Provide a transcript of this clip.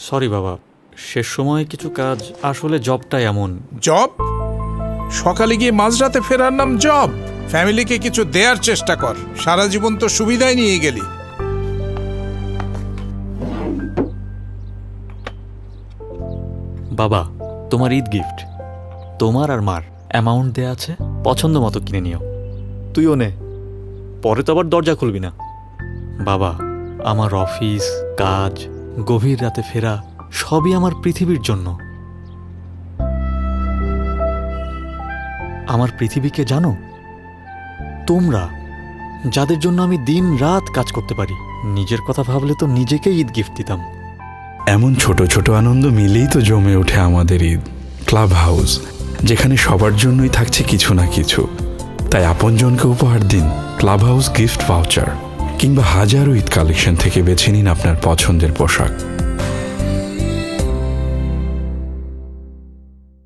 Sorry বাবা, শেষ সময়ে কিছু কাজ, আসলে জবটা এমন। জব? সকালে গিয়ে মাঝরাতে ফেরার নাম জব? ফ্যামিলিকে কিছু দেয়ার চেষ্টা কর, সারা জীবন তো সুবিধাই নিয়ে গেলি। বাবা, তোমার ঈদ গিফট, তোমার আর মার অ্যামাউন্ট দেয়া আছে, পছন্দ মতো কিনে নিও। তুইও নে, পরে তো আবার দরজা খুলবি না। বাবা, আমার অফিস, কাজ, গভীর রাতে ফেরা সবই আমার পৃথিবীর জন্য। আমার পৃথিবীকে জানো? তোমরা, যাদের জন্য আমি দিন রাত কাজ করতে পারি। নিজের কথা ভাবলে তো নিজেকেই ঈদ গিফট দিতাম। এমন ছোট ছোট আনন্দ মিলেই তো জমে ওঠে আমাদের ঈদ। ক্লাব হাউস, যেখানে সবার জন্যই থাকছে কিছু না কিছু। তাই আপনজনকে উপহার দিন ক্লাব হাউস গিফট ভাউচার, কিংবা হাজারো ঈদ কালেকশন থেকে বেছে নিন আপনার পছন্দের পোশাক।